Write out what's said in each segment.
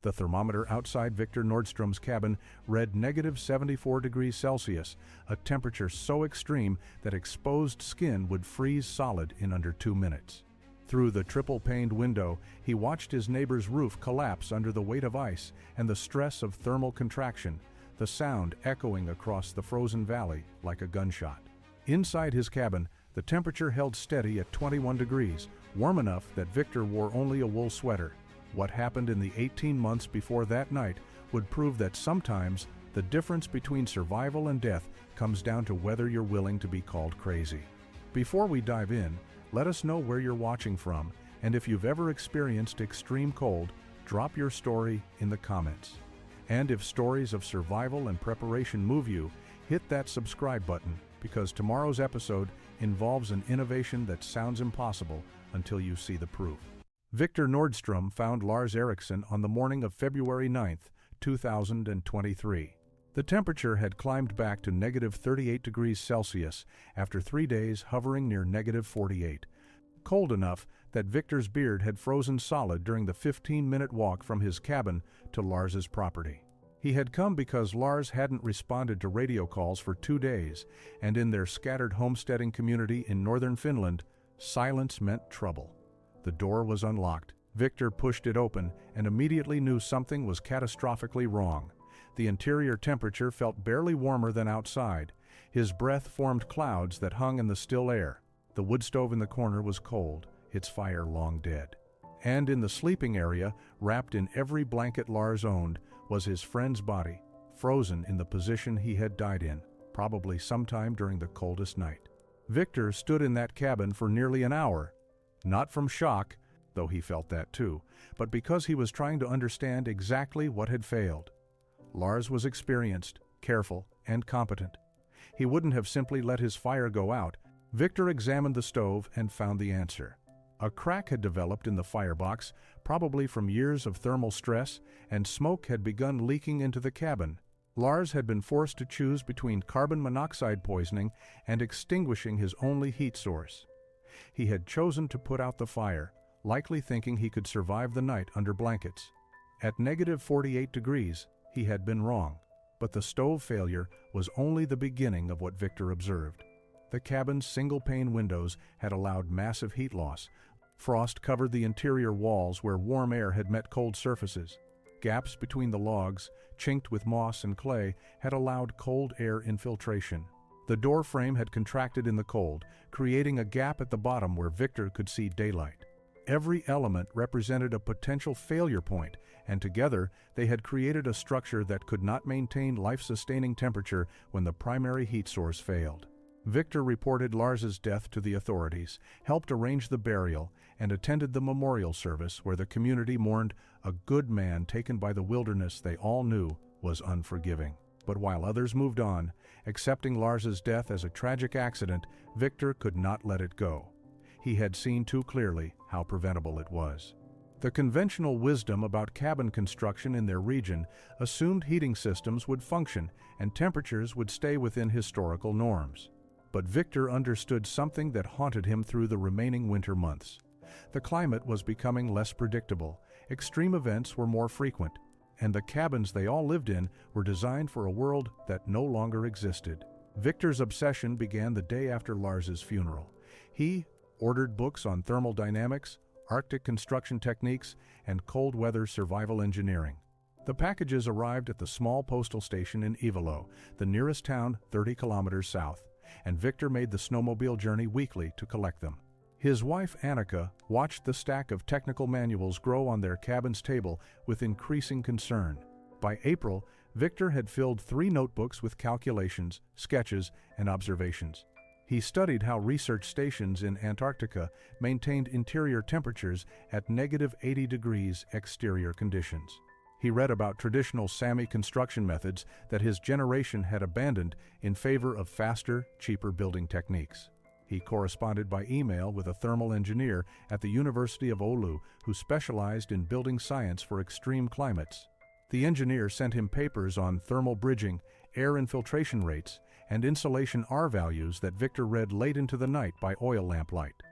The thermometer outside Victor Nordstrom's cabin read -74 degrees Celsius, a temperature so extreme that exposed skin would freeze solid in under 2 minutes. Through the triple-paned window, he watched his neighbor's roof collapse under the weight of ice and the stress of thermal contraction, the sound echoing across the frozen valley like a gunshot. Inside his cabin, the temperature held steady at 21 degrees, warm enough that Victor wore only a wool sweater. What happened in the 18 months before that night would prove that sometimes the difference between survival and death comes down to whether you're willing to be called crazy. Before we dive in, let us know where you're watching from, and if you've ever experienced extreme cold, drop your story in the comments. And if stories of survival and preparation move you, hit that subscribe button, because tomorrow's episode involves an innovation that sounds impossible until you see the proof. Victor Nordstrom found Lars Eriksson on the morning of February 9, 2023. The temperature had climbed back to -38 degrees Celsius after 3 days hovering near -48, cold enough that Victor's beard had frozen solid during the 15-minute walk from his cabin to Lars's property. He had come because Lars hadn't responded to radio calls for 2 days, and in their scattered homesteading community in northern Finland, silence meant trouble. The door was unlocked. Victor pushed it open and immediately knew something was catastrophically wrong. The interior temperature felt barely warmer than outside. His breath formed clouds that hung in the still air. The wood stove in the corner was cold, its fire long dead. And in the sleeping area, wrapped in every blanket Lars owned, was his friend's body, frozen in the position he had died in, probably sometime during the coldest night. Victor stood in that cabin for nearly an hour, not from shock, though he felt that too, but because he was trying to understand exactly what had failed. Lars was experienced, careful, and competent. He wouldn't have simply let his fire go out. Victor examined the stove and found the answer. A crack had developed in the firebox, probably from years of thermal stress, and smoke had begun leaking into the cabin. Lars had been forced to choose between carbon monoxide poisoning and extinguishing his only heat source. He had chosen to put out the fire, likely thinking he could survive the night under blankets. At -48 degrees, he had been wrong, but the stove failure was only the beginning of what Victor observed. The cabin's single-pane windows had allowed massive heat loss. Frost covered the interior walls where warm air had met cold surfaces. Gaps between the logs, chinked with moss and clay, had allowed cold air infiltration. The door frame had contracted in the cold, creating a gap at the bottom where Victor could see daylight. Every element represented a potential failure point, and together they had created a structure that could not maintain life-sustaining temperature when the primary heat source failed. Victor reported Lars's death to the authorities, helped arrange the burial, and attended the memorial service where the community mourned a good man taken by the wilderness they all knew was unforgiving. But while others moved on, accepting Lars's death as a tragic accident, Victor could not let it go. He had seen too clearly how preventable it was. The conventional wisdom about cabin construction in their region assumed heating systems would function and temperatures would stay within historical norms. But Victor understood something that haunted him through the remaining winter months. The climate was becoming less predictable, extreme events were more frequent, and the cabins they all lived in were designed for a world that no longer existed. Victor's obsession began the day after Lars's funeral. He ordered books on thermal dynamics, Arctic construction techniques, and cold weather survival engineering. The packages arrived at the small postal station in Ivalo, the nearest town 30 kilometers south, and Victor made the snowmobile journey weekly to collect them. His wife Annika watched the stack of technical manuals grow on their cabin's table with increasing concern. By April, Victor had filled 3 notebooks with calculations, sketches, and observations. He studied how research stations in Antarctica maintained interior temperatures at -80 degrees exterior conditions. He read about traditional Sami construction methods that his generation had abandoned in favor of faster, cheaper building techniques. He corresponded by email with a thermal engineer at the University of Oulu who specialized in building science for extreme climates. The engineer sent him papers on thermal bridging, air infiltration rates, and insulation R values that Victor read late into the night by oil lamplight.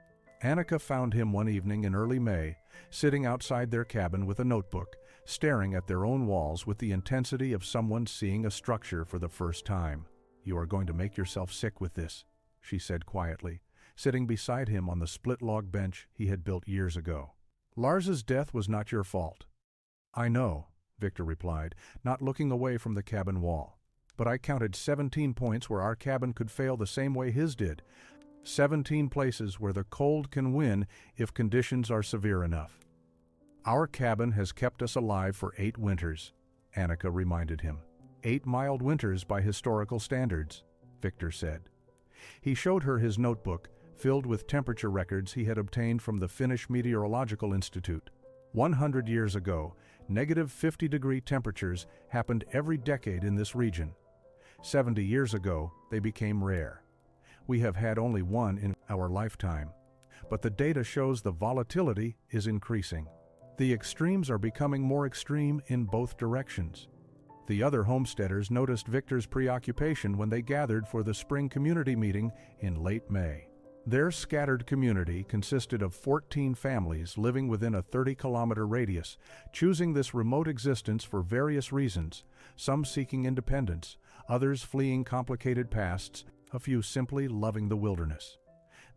Annika found him one evening in early May, sitting outside their cabin with a notebook, staring at their own walls with the intensity of someone seeing a structure for the first time. "You are going to make yourself sick with this," she said quietly, sitting beside him on the split-log bench he had built years ago. "Lars's death was not your fault." "I know," Victor replied, not looking away from the cabin wall. "But I counted 17 points where our cabin could fail the same way his did. 17 places where the cold can win if conditions are severe enough." "Our cabin has kept us alive for 8 winters," Annika reminded him. 8 mild winters by historical standards," Victor said. He showed her his notebook, filled with temperature records he had obtained from the Finnish Meteorological Institute. 100 years ago, negative 50-degree temperatures happened every decade in this region. 70 years ago, they became rare. We have had only one in our lifetime. But the data shows the volatility is increasing. The extremes are becoming more extreme in both directions. The other homesteaders noticed Victor's preoccupation when they gathered for the spring community meeting in late May. Their scattered community consisted of 14 families living within a 30-kilometer radius, choosing this remote existence for various reasons, some seeking independence, others fleeing complicated pasts, a few simply loving the wilderness.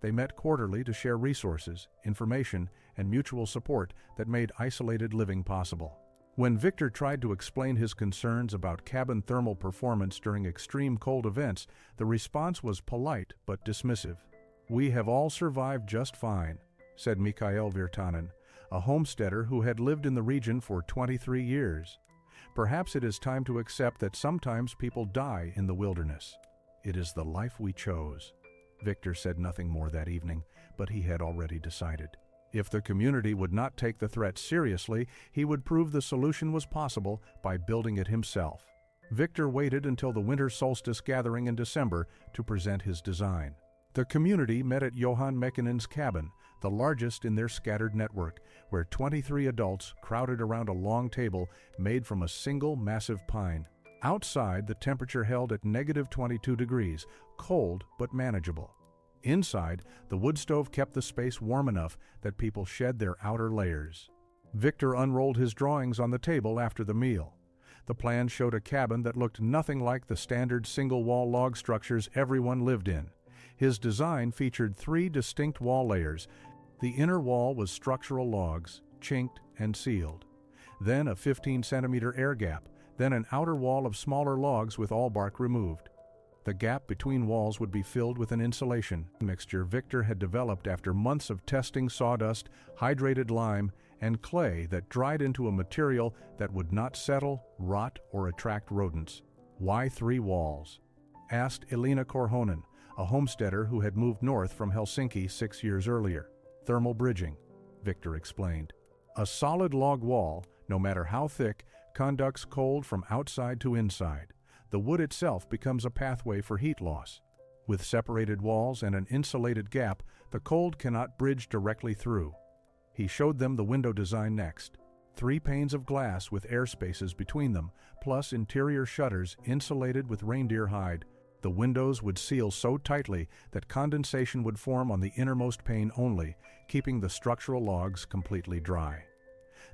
They met quarterly to share resources, information, and mutual support that made isolated living possible. When Victor tried to explain his concerns about cabin thermal performance during extreme cold events, the response was polite but dismissive. "We have all survived just fine," said Mikael Virtanen, a homesteader who had lived in the region for 23 years. "Perhaps it is time to accept that sometimes people die in the wilderness. It is the life we chose." Victor said nothing more that evening, but he had already decided. If the community would not take the threat seriously, he would prove the solution was possible by building it himself. Victor waited until the winter solstice gathering in December to present his design. The community met at Johan Mekkinen's cabin, the largest in their scattered network, where 23 adults crowded around a long table made from a single massive pine. Outside, the temperature held at negative 22 degrees, cold but manageable. Inside, the wood stove kept the space warm enough that people shed their outer layers. Victor unrolled his drawings on the table after the meal. The plan showed a cabin that looked nothing like the standard single-wall log structures everyone lived in. His design featured 3 distinct wall layers. The inner wall was structural logs, chinked and sealed. Then a 15-centimeter air gap, then an outer wall of smaller logs with all bark removed. The gap between walls would be filled with an insulation mixture Victor had developed after months of testing sawdust, hydrated lime, and clay that dried into a material that would not settle, rot, or attract rodents. "Why 3 walls?" asked Elina Korhonen, a homesteader who had moved north from Helsinki 6 years earlier. "Thermal bridging," Victor explained. "A solid log wall, no matter how thick, conducts cold from outside to inside. The wood itself becomes a pathway for heat loss. With separated walls and an insulated gap, the cold cannot bridge directly through." He showed them the window design next. 3 panes of glass with air spaces between them, plus interior shutters insulated with reindeer hide. The windows would seal so tightly that condensation would form on the innermost pane only, keeping the structural logs completely dry.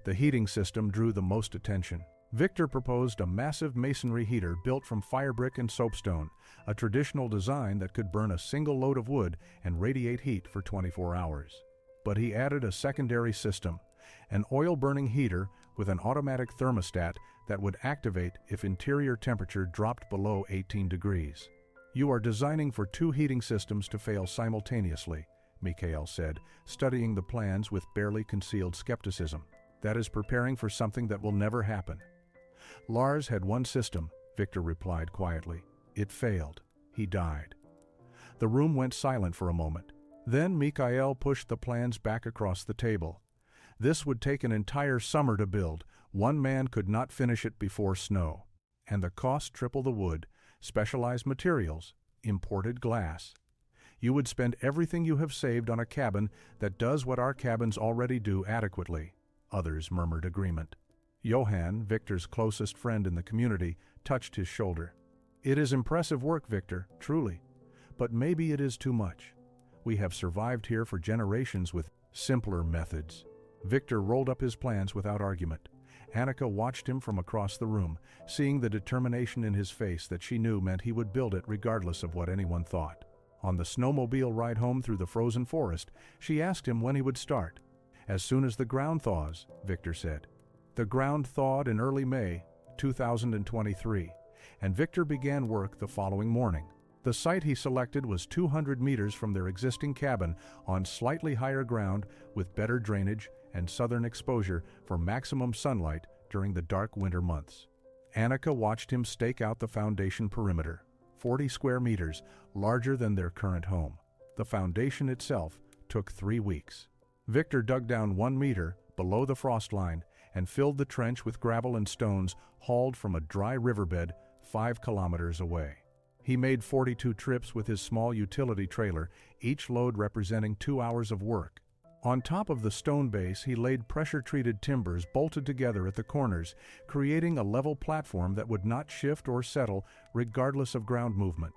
The heating system drew the most attention. Victor proposed a massive masonry heater built from firebrick and soapstone, a traditional design that could burn a single load of wood and radiate heat for 24 hours. But he added a secondary system, an oil-burning heater with an automatic thermostat that would activate if interior temperature dropped below 18 degrees. "You are designing for 2 heating systems to fail simultaneously," Mikael said, studying the plans with barely concealed skepticism. "That is preparing for something that will never happen." "Lars had 1 system," Victor replied quietly. "It failed. He died." The room went silent for a moment. Then Mikael pushed the plans back across the table. This would take an entire summer to build. 1 man could not finish it before snow. And the cost triple the wood, specialized materials, imported glass. You would spend everything you have saved on a cabin that does what our cabins already do adequately. Others murmured agreement. Johan, Victor's closest friend in the community, touched his shoulder. "It is impressive work, Victor, truly. But maybe it is too much. We have survived here for generations with simpler methods." Victor rolled up his plans without argument. Annika watched him from across the room, seeing the determination in his face that she knew meant he would build it regardless of what anyone thought. On the snowmobile ride home through the frozen forest, she asked him when he would start. "As soon as the ground thaws," Victor said. The ground thawed in early May 2023, and Victor began work the following morning. The site he selected was 200 meters from their existing cabin on slightly higher ground with better drainage and southern exposure for maximum sunlight during the dark winter months. Annika watched him stake out the foundation perimeter, 40 square meters, larger than their current home. The foundation itself took 3 weeks. Victor dug down 1 meter below the frost line and filled the trench with gravel and stones hauled from a dry riverbed 5 kilometers away. He made 42 trips with his small utility trailer, each load representing 2 hours of work. On top of the stone base, he laid pressure-treated timbers bolted together at the corners, creating a level platform that would not shift or settle regardless of ground movement.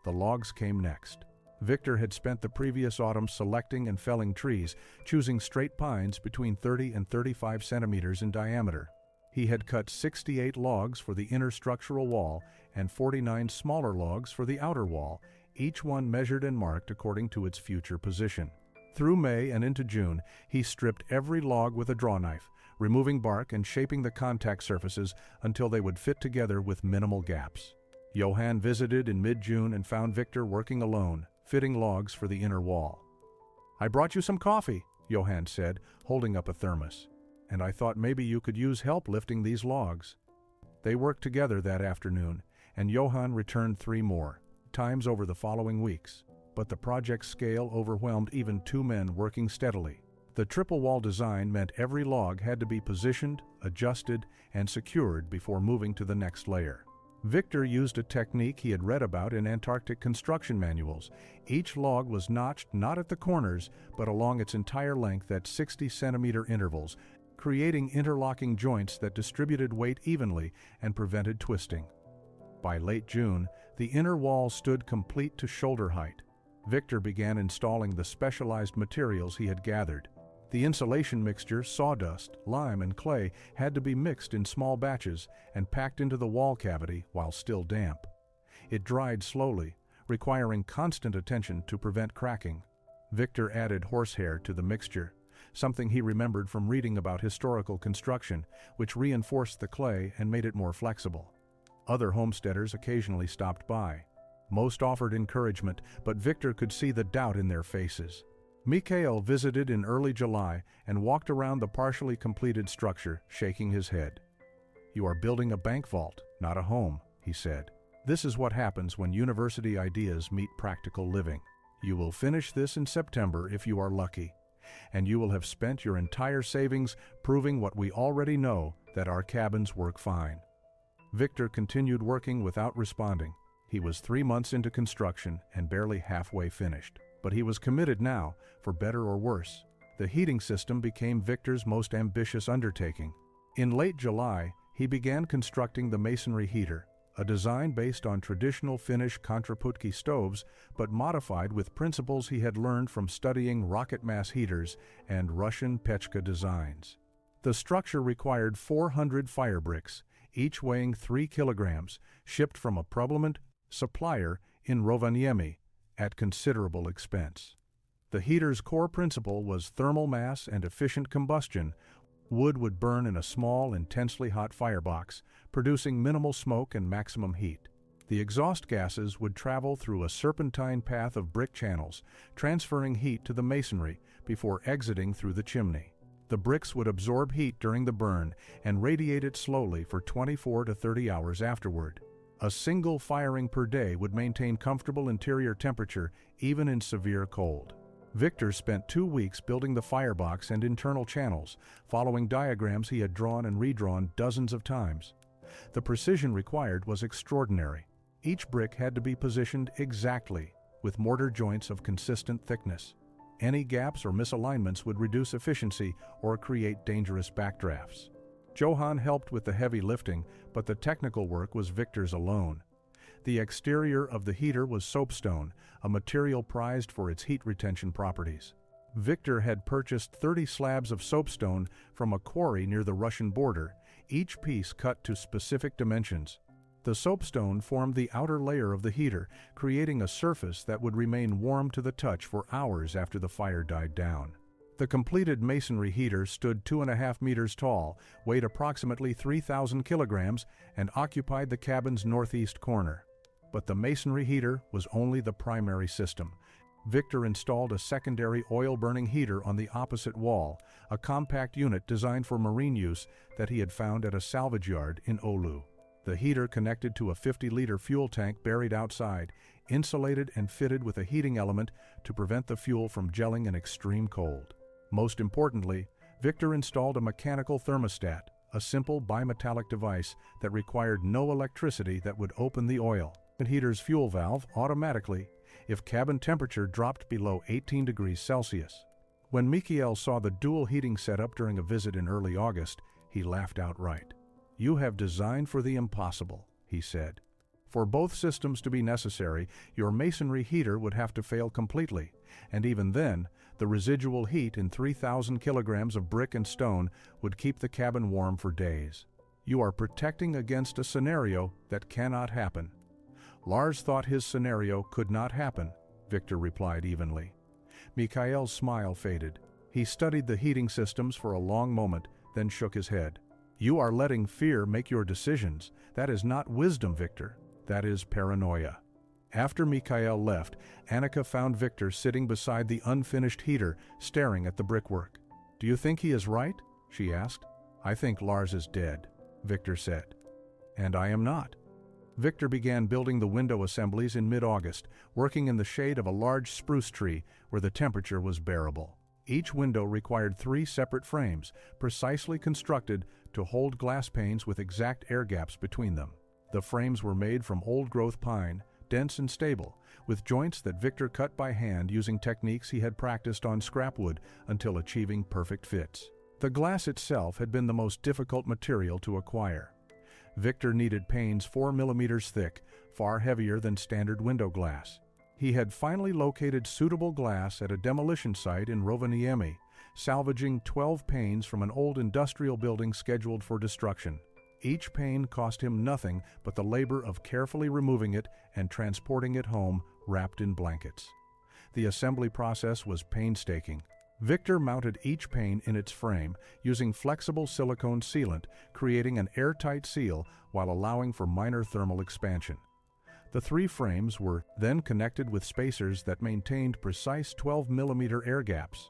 The logs came next. Victor had spent the previous autumn selecting and felling trees, choosing straight pines between 30 and 35 centimeters in diameter. He had cut 68 logs for the inner structural wall and 49 smaller logs for the outer wall, each one measured and marked according to its future position. Through May and into June, he stripped every log with a draw knife, removing bark and shaping the contact surfaces until they would fit together with minimal gaps. Johan visited in mid-June and found Victor working alone, fitting logs for the inner wall. "I brought you some coffee," Johan said, holding up a thermos. "And I thought maybe you could use help lifting these logs." They worked together that afternoon, and Johan returned 3 more, times over the following weeks. But the project's scale overwhelmed even 2 men working steadily. The triple wall design meant every log had to be positioned, adjusted, and secured before moving to the next layer. Victor used a technique he had read about in Antarctic construction manuals. Each log was notched not at the corners, but along its entire length at 60-centimeter intervals, creating interlocking joints that distributed weight evenly and prevented twisting. By late June, the inner wall stood complete to shoulder height. Victor began installing the specialized materials he had gathered. The insulation mixture, sawdust, lime, and clay had to be mixed in small batches and packed into the wall cavity while still damp. It dried slowly, requiring constant attention to prevent cracking. Victor added horsehair to the mixture, something he remembered from reading about historical construction, which reinforced the clay and made it more flexible. Other homesteaders occasionally stopped by. Most offered encouragement, but Victor could see the doubt in their faces. Mikael visited in early July and walked around the partially completed structure, shaking his head. "You are building a bank vault, not a home," he said. "This is what happens when university ideas meet practical living. You will finish this in September if you are lucky, and you will have spent your entire savings proving what we already know, that our cabins work fine." Victor continued working without responding. He was 3 months into construction and barely halfway finished. But he was committed now, for better or worse. The heating system became Victor's most ambitious undertaking. In late July, he began constructing the masonry heater, a design based on traditional Finnish kontraputki stoves, but modified with principles he had learned from studying rocket mass heaters and Russian pechka designs. The structure required 400 fire bricks, each weighing 3 kilograms, shipped from a Problemated supplier in Rovaniemi, at considerable expense. The heater's core principle was thermal mass and efficient combustion. Wood would burn in a small, intensely hot firebox, producing minimal smoke and maximum heat. The exhaust gases would travel through a serpentine path of brick channels, transferring heat to the masonry before exiting through the chimney. The bricks would absorb heat during the burn and radiate it slowly for 24 to 30 hours afterward. A single firing per day would maintain comfortable interior temperature even in severe cold. Victor spent 2 weeks building the firebox and internal channels, following diagrams he had drawn and redrawn dozens of times. The precision required was extraordinary. Each brick had to be positioned exactly, with mortar joints of consistent thickness. Any gaps or misalignments would reduce efficiency or create dangerous backdrafts. Johan helped with the heavy lifting, but the technical work was Victor's alone. The exterior of the heater was soapstone, a material prized for its heat retention properties. Victor had purchased 30 slabs of soapstone from a quarry near the Russian border, each piece cut to specific dimensions. The soapstone formed the outer layer of the heater, creating a surface that would remain warm to the touch for hours after the fire died down. The completed masonry heater stood 2.5 meters tall, weighed approximately 3,000 kilograms, and occupied the cabin's northeast corner. But the masonry heater was only the primary system. Victor installed a secondary oil-burning heater on the opposite wall, a compact unit designed for marine use that he had found at a salvage yard in Oulu. The heater connected to a 50-liter fuel tank buried outside, insulated and fitted with a heating element to prevent the fuel from gelling in extreme cold. Most importantly, Victor installed a mechanical thermostat, a simple bimetallic device that required no electricity that would open the oil and heater's fuel valve automatically if cabin temperature dropped below 18 degrees Celsius. When Mikael saw the dual heating setup during a visit in early August, he laughed outright. "You have designed for the impossible," he said. "For both systems to be necessary, your masonry heater would have to fail completely, and even then, the residual heat in 3,000 kilograms of brick and stone would keep the cabin warm for days. You are protecting against a scenario that cannot happen." Lars thought his scenario could not happen, Victor replied evenly. Mikael's smile faded. He studied the heating systems for a long moment, then shook his head. "You are letting fear make your decisions. That is not wisdom, Victor. That is paranoia." After Mikael left, Annika found Victor sitting beside the unfinished heater, staring at the brickwork. "Do you think he is right?" she asked. "I think Lars is dead," Victor said. "And I am not." Victor began building the window assemblies in mid-August, working in the shade of a large spruce tree where the temperature was bearable. Each window required 3 separate frames, precisely constructed to hold glass panes with exact air gaps between them. The frames were made from old-growth pine, dense and stable, with joints that Victor cut by hand using techniques he had practiced on scrapwood until achieving perfect fits. The glass itself had been the most difficult material to acquire. Victor needed panes 4 millimeters thick, far heavier than standard window glass. He had finally located suitable glass at a demolition site in Rovaniemi, salvaging 12 panes from an old industrial building scheduled for destruction. Each pane cost him nothing but the labor of carefully removing it and transporting it home wrapped in blankets. The assembly process was painstaking. Victor mounted each pane in its frame using flexible silicone sealant, creating an airtight seal while allowing for minor thermal expansion. The 3 frames were then connected with spacers that maintained precise 12-millimeter air gaps.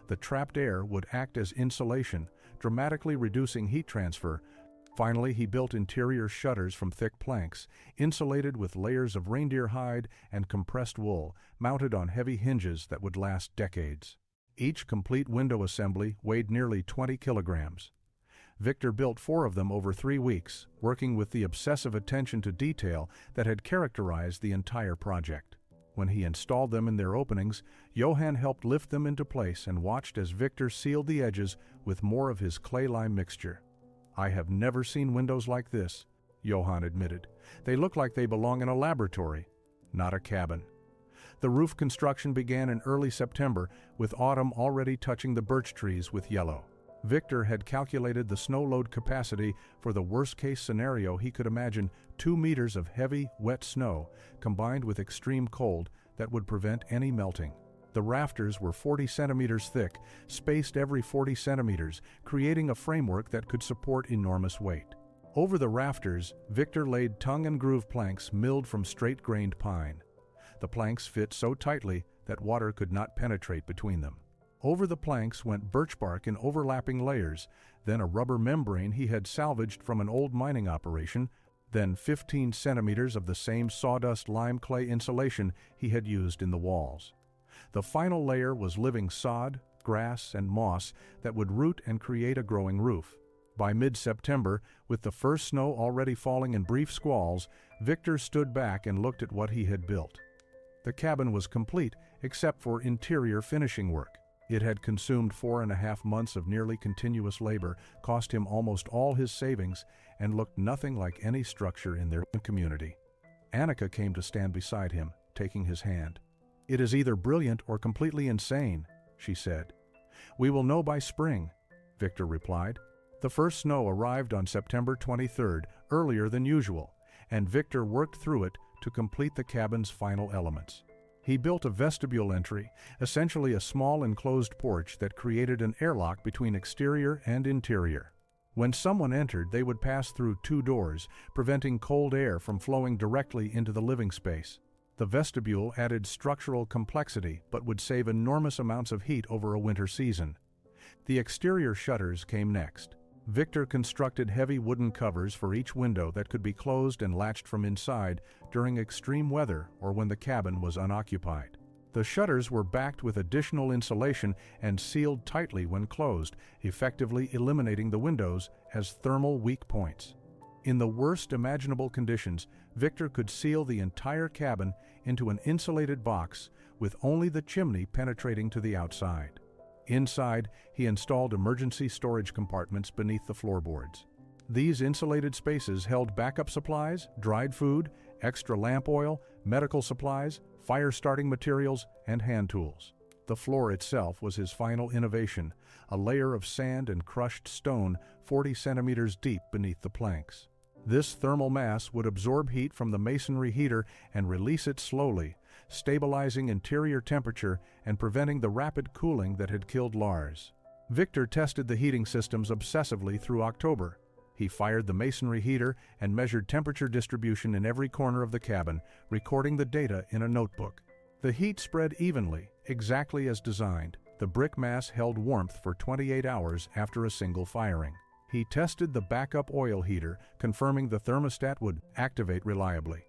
The trapped air would act as insulation, dramatically reducing heat transfer. Finally, he built interior shutters from thick planks, insulated with layers of reindeer hide and compressed wool, mounted on heavy hinges that would last decades. Each complete window assembly weighed nearly 20 kilograms. Victor built 4 of them over 3 weeks, working with the obsessive attention to detail that had characterized the entire project. When he installed them in their openings, Johan helped lift them into place and watched as Victor sealed the edges with more of his clay-lime mixture. "I have never seen windows like this," Johan admitted. "They look like they belong in a laboratory, not a cabin." The roof construction began in early September, with autumn already touching the birch trees with yellow. Victor had calculated the snow load capacity for the worst-case scenario he could imagine: 2 meters of heavy, wet snow, combined with extreme cold that would prevent any melting. The rafters were 40 centimeters thick, spaced every 40 centimeters, creating a framework that could support enormous weight. Over the rafters, Victor laid tongue and groove planks milled from straight-grained pine. The planks fit so tightly that water could not penetrate between them. Over the planks went birch bark in overlapping layers, then a rubber membrane he had salvaged from an old mining operation, then 15 centimeters of the same sawdust lime clay insulation he had used in the walls. The final layer was living sod, grass, and moss that would root and create a growing roof. By mid-September, with the first snow already falling in brief squalls, Victor stood back and looked at what he had built. The cabin was complete, except for interior finishing work. It had consumed 4.5 months of nearly continuous labor, cost him almost all his savings, and looked nothing like any structure in their community. Annika came to stand beside him, taking his hand. "It is either brilliant or completely insane," she said. "We will know by spring," Victor replied. The first snow arrived on September 23rd, earlier than usual, and Victor worked through it to complete the cabin's final elements. He built a vestibule entry, essentially a small enclosed porch that created an airlock between exterior and interior. When someone entered, they would pass through two doors, preventing cold air from flowing directly into the living space. The vestibule added structural complexity but would save enormous amounts of heat over a winter season. The exterior shutters came next. Victor constructed heavy wooden covers for each window that could be closed and latched from inside during extreme weather or when the cabin was unoccupied. The shutters were backed with additional insulation and sealed tightly when closed, effectively eliminating the windows as thermal weak points. In the worst imaginable conditions, Victor could seal the entire cabin into an insulated box with only the chimney penetrating to the outside. Inside, he installed emergency storage compartments beneath the floorboards. These insulated spaces held backup supplies, dried food, extra lamp oil, medical supplies, fire-starting materials, and hand tools. The floor itself was his final innovation, a layer of sand and crushed stone 40 centimeters deep beneath the planks. This thermal mass would absorb heat from the masonry heater and release it slowly, stabilizing interior temperature and preventing the rapid cooling that had killed Lars. Victor tested the heating systems obsessively through October. He fired the masonry heater and measured temperature distribution in every corner of the cabin, recording the data in a notebook. The heat spread evenly, exactly as designed. The brick mass held warmth for 28 hours after a single firing. He tested the backup oil heater, confirming the thermostat would activate reliably.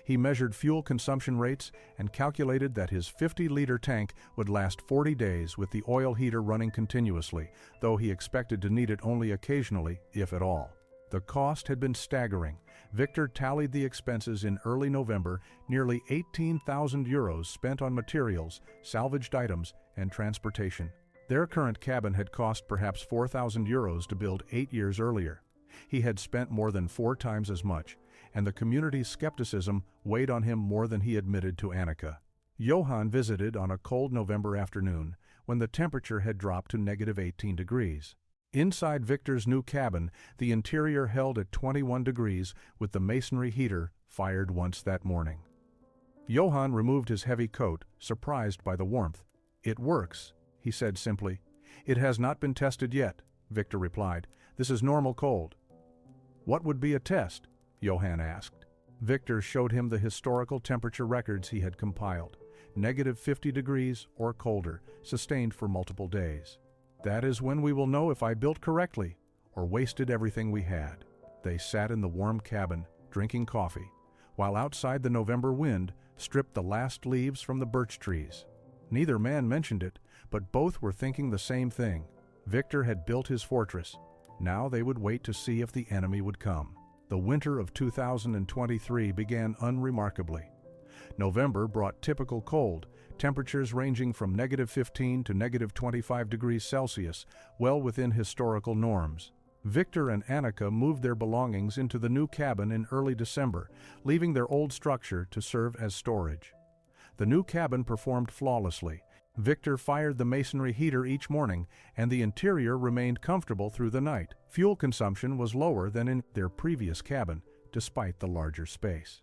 He measured fuel consumption rates and calculated that his 50-liter tank would last 40 days with the oil heater running continuously, though he expected to need it only occasionally, if at all. The cost had been staggering. Victor tallied the expenses in early November, nearly 18,000 euros spent on materials, salvaged items, and transportation. Their current cabin had cost perhaps 4,000 euros to build 8 years earlier. He had spent more than 4 times as much, and the community's skepticism weighed on him more than he admitted to Annika. Johan visited on a cold November afternoon, when the temperature had dropped to -18 degrees. Inside Victor's new cabin, the interior held at 21 degrees with the masonry heater fired once that morning. Johan removed his heavy coat, surprised by the warmth. "It works," he said simply. "It has not been tested yet," Victor replied. "This is normal cold." "What would be a test?" Johan asked. Victor showed him the historical temperature records he had compiled, -50 degrees or colder, sustained for multiple days. "That is when we will know if I built correctly or wasted everything we had." They sat in the warm cabin, drinking coffee, while outside the November wind stripped the last leaves from the birch trees. Neither man mentioned it, but both were thinking the same thing. Victor had built his fortress. Now they would wait to see if the enemy would come. The winter of 2023 began unremarkably. November brought typical cold, temperatures ranging from -15 to -25 degrees Celsius, well within historical norms. Victor and Annika moved their belongings into the new cabin in early December, leaving their old structure to serve as storage. The new cabin performed flawlessly. Victor fired the masonry heater each morning, and the interior remained comfortable through the night. Fuel consumption was lower than in their previous cabin, despite the larger space.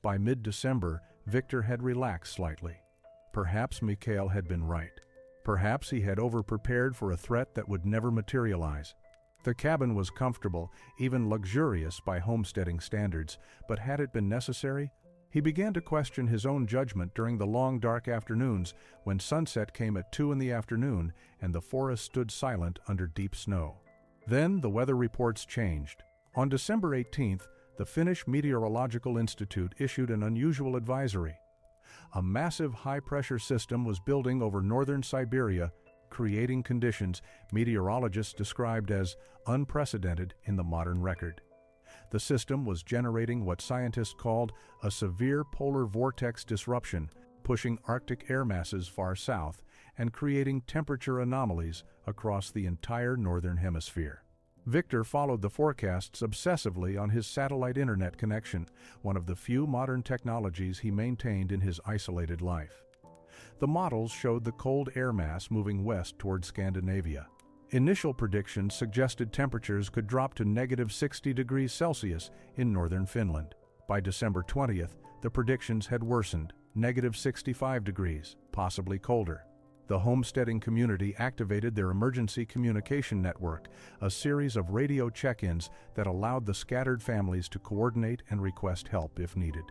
By mid-December, Victor had relaxed slightly. Perhaps Mikhail had been right. Perhaps he had over-prepared for a threat that would never materialize. The cabin was comfortable, even luxurious by homesteading standards, but had it been necessary? He began to question his own judgment during the long dark afternoons when sunset came at 2 in the afternoon and the forest stood silent under deep snow. Then the weather reports changed. On December 18th, the Finnish Meteorological Institute issued an unusual advisory. A massive high-pressure system was building over northern Siberia, creating conditions meteorologists described as unprecedented in the modern record. The system was generating what scientists called a severe polar vortex disruption, pushing Arctic air masses far south and creating temperature anomalies across the entire northern hemisphere. Victor followed the forecasts obsessively on his satellite internet connection, one of the few modern technologies he maintained in his isolated life. The models showed the cold air mass moving west toward Scandinavia. Initial predictions suggested temperatures could drop to -60 degrees Celsius in northern Finland. By December 20th, the predictions had worsened, -65 degrees, possibly colder. The homesteading community activated their emergency communication network, a series of radio check-ins that allowed the scattered families to coordinate and request help if needed.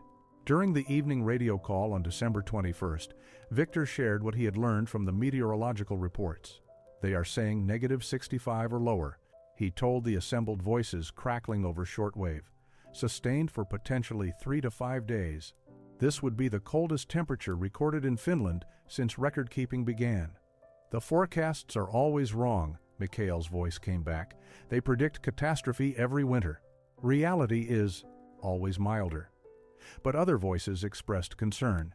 During the evening radio call on December 21st, Victor shared what he had learned from the meteorological reports. They are saying -65 or lower, he told the assembled voices crackling over shortwave, sustained for potentially 3 to 5 days. This would be the coldest temperature recorded in Finland since record-keeping began. The forecasts are always wrong, Mikhail's voice came back. They predict catastrophe every winter. Reality is always milder. But other voices expressed concern.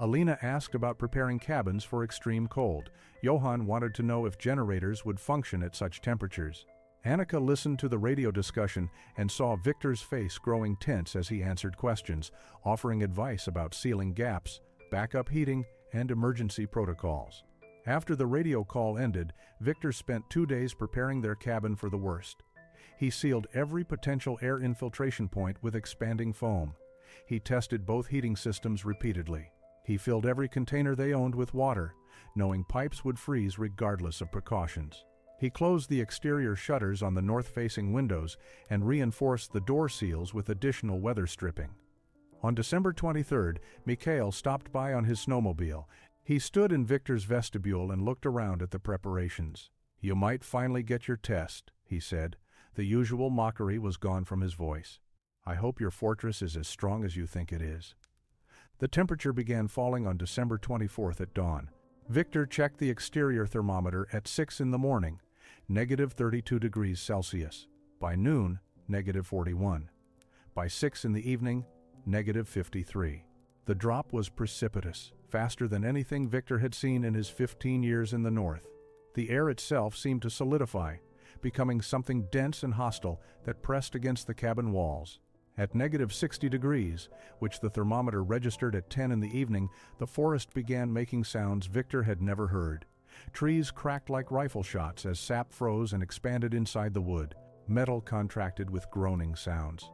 Alina asked about preparing cabins for extreme cold. Johan wanted to know if generators would function at such temperatures. Annika listened to the radio discussion and saw Victor's face growing tense as he answered questions, offering advice about sealing gaps, backup heating, and emergency protocols. After the radio call ended, Victor spent 2 days preparing their cabin for the worst. He sealed every potential air infiltration point with expanding foam. He tested both heating systems repeatedly. He filled every container they owned with water, knowing pipes would freeze regardless of precautions. He closed the exterior shutters on the north-facing windows and reinforced the door seals with additional weather stripping. On December 23rd, Mikhail stopped by on his snowmobile. He stood in Victor's vestibule and looked around at the preparations. "You might finally get your test," he said. The usual mockery was gone from his voice. "I hope your fortress is as strong as you think it is." The temperature began falling on December 24th at dawn. Victor checked the exterior thermometer at 6 in the morning, -32 degrees Celsius. By noon, -41. By 6 in the evening, -53. The drop was precipitous, faster than anything Victor had seen in his 15 years in the north. The air itself seemed to solidify, becoming something dense and hostile that pressed against the cabin walls. At -60 degrees, which the thermometer registered at 10 in the evening, the forest began making sounds Victor had never heard. Trees cracked like rifle shots as sap froze and expanded inside the wood. Metal contracted with groaning sounds.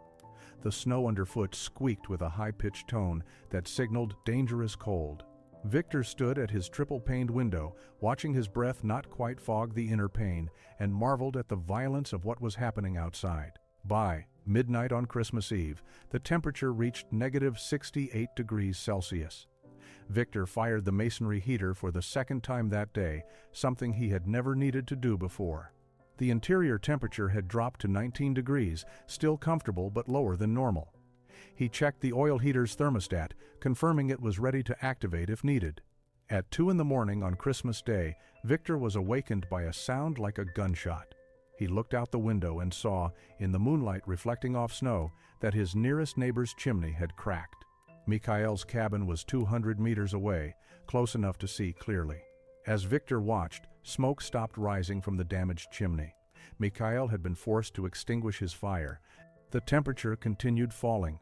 The snow underfoot squeaked with a high-pitched tone that signaled dangerous cold. Victor stood at his triple-paned window, watching his breath not quite fog the inner pane, and marveled at the violence of what was happening outside. By midnight on Christmas Eve, the temperature reached -68 degrees Celsius. Victor fired the masonry heater for the second time that day, something he had never needed to do before. The interior temperature had dropped to 19 degrees, still comfortable but lower than normal. He checked the oil heater's thermostat, confirming it was ready to activate if needed. At 2 in the morning on Christmas Day, Victor was awakened by a sound like a gunshot. He looked out the window and saw, in the moonlight reflecting off snow, that his nearest neighbor's chimney had cracked. Mikhail's cabin was 200 meters away, close enough to see clearly. As Victor watched, smoke stopped rising from the damaged chimney. Mikhail had been forced to extinguish his fire. The temperature continued falling.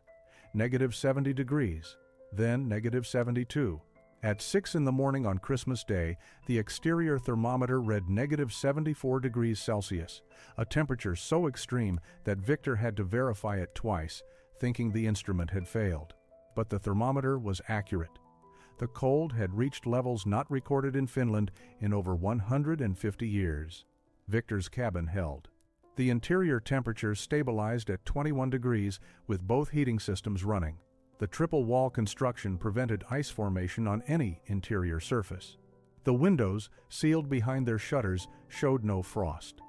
-70 degrees, then -72. At 6 in the morning on Christmas Day, the exterior thermometer read -74 degrees Celsius, a temperature so extreme that Victor had to verify it twice, thinking the instrument had failed. But the thermometer was accurate. The cold had reached levels not recorded in Finland in over 150 years. Victor's cabin held. The interior temperature stabilized at 21 degrees with both heating systems running. The triple wall construction prevented ice formation on any interior surface. The windows, sealed behind their shutters, showed no frost.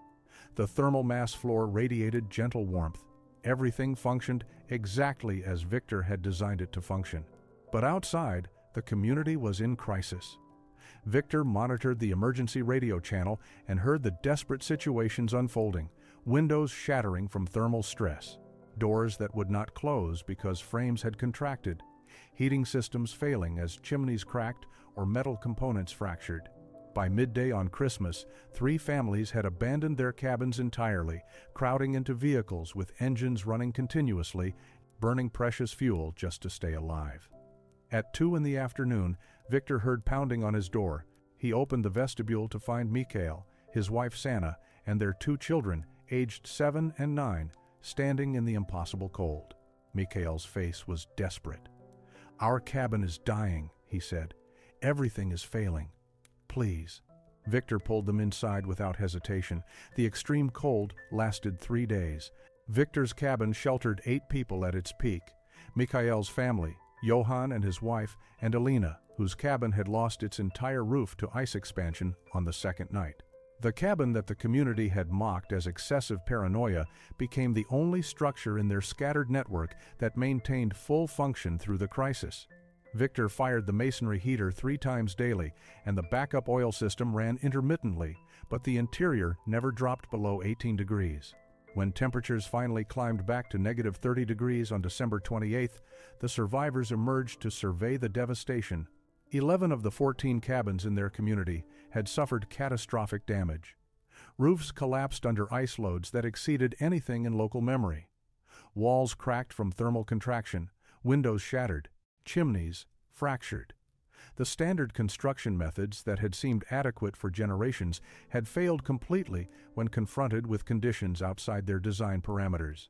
The thermal mass floor radiated gentle warmth. Everything functioned exactly as Victor had designed it to function. But outside, the community was in crisis. Victor monitored the emergency radio channel and heard the desperate situations unfolding, windows shattering from thermal stress, doors that would not close because frames had contracted, heating systems failing as chimneys cracked or metal components fractured. By midday on Christmas, 3 families had abandoned their cabins entirely, crowding into vehicles with engines running continuously, burning precious fuel just to stay alive. At 2 in the afternoon, Victor heard pounding on his door. He opened the vestibule to find Mikhail, his wife Sanna, and their 2 children, aged 7 and 9, standing in the impossible cold. Mikhail's face was desperate. "Our cabin is dying," he said. "Everything is failing. Please." Victor pulled them inside without hesitation. The extreme cold lasted 3 days. Victor's cabin sheltered 8 people at its peak: Mikhail's family, Johann and his wife, and Alina, whose cabin had lost its entire roof to ice expansion on the 2nd night. The cabin that the community had mocked as excessive paranoia became the only structure in their scattered network that maintained full function through the crisis. Victor fired the masonry heater 3 times daily, and the backup oil system ran intermittently, but the interior never dropped below 18 degrees. When temperatures finally climbed back to negative 30 degrees on December 28th, the survivors emerged to survey the devastation. 11 of the 14 cabins in their community had suffered catastrophic damage. Roofs collapsed under ice loads that exceeded anything in local memory. Walls cracked from thermal contraction, windows shattered, chimneys fractured. The standard construction methods that had seemed adequate for generations had failed completely when confronted with conditions outside their design parameters.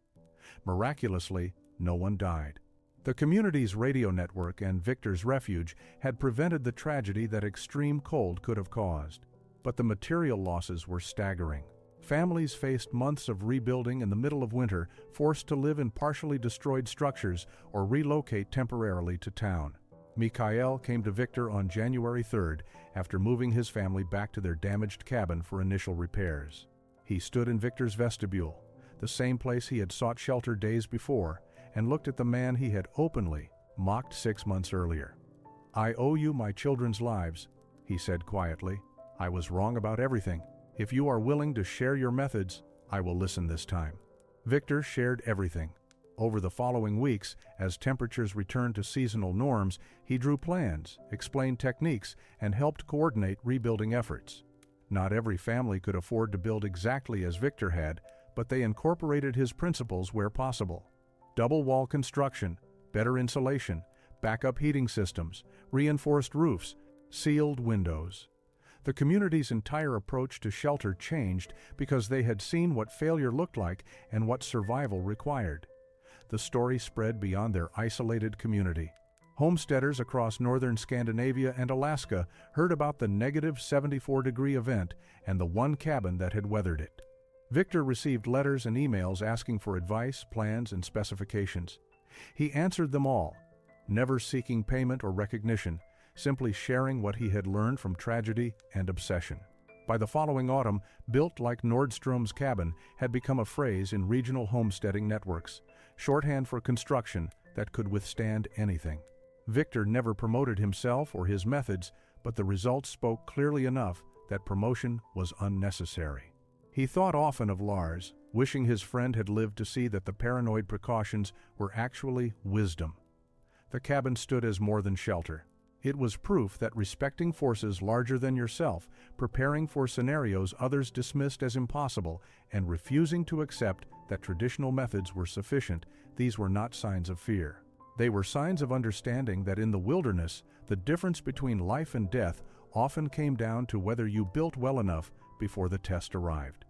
Miraculously, no one died. The community's radio network and Victor's refuge had prevented the tragedy that extreme cold could have caused. But the material losses were staggering. Families faced months of rebuilding in the middle of winter, forced to live in partially destroyed structures or relocate temporarily to town. Mikhail came to Victor on January 3rd after moving his family back to their damaged cabin for initial repairs. He stood in Victor's vestibule, the same place he had sought shelter days before, and looked at the man he had openly mocked 6 months earlier. "I owe you my children's lives," he said quietly. "I was wrong about everything. If you are willing to share your methods, I will listen this time." Victor shared everything. Over the following weeks, as temperatures returned to seasonal norms, he drew plans, explained techniques, and helped coordinate rebuilding efforts. Not every family could afford to build exactly as Victor had, but they incorporated his principles where possible. Double wall construction, better insulation, backup heating systems, reinforced roofs, sealed windows. The community's entire approach to shelter changed because they had seen what failure looked like and what survival required. The story spread beyond their isolated community. Homesteaders across northern Scandinavia and Alaska heard about the negative 74-degree event and the one cabin that had weathered it. Victor received letters and emails asking for advice, plans, and specifications. He answered them all, never seeking payment or recognition, simply sharing what he had learned from tragedy and obsession. By the following autumn, "built like Nordstrom's cabin" had become a phrase in regional homesteading networks, shorthand for construction that could withstand anything. Victor never promoted himself or his methods, but the results spoke clearly enough that promotion was unnecessary. He thought often of Lars, wishing his friend had lived to see that the paranoid precautions were actually wisdom. The cabin stood as more than shelter. It was proof that respecting forces larger than yourself, preparing for scenarios others dismissed as impossible, and refusing to accept that traditional methods were sufficient, these were not signs of fear. They were signs of understanding that in the wilderness, the difference between life and death often came down to whether you built well enough before the test arrived.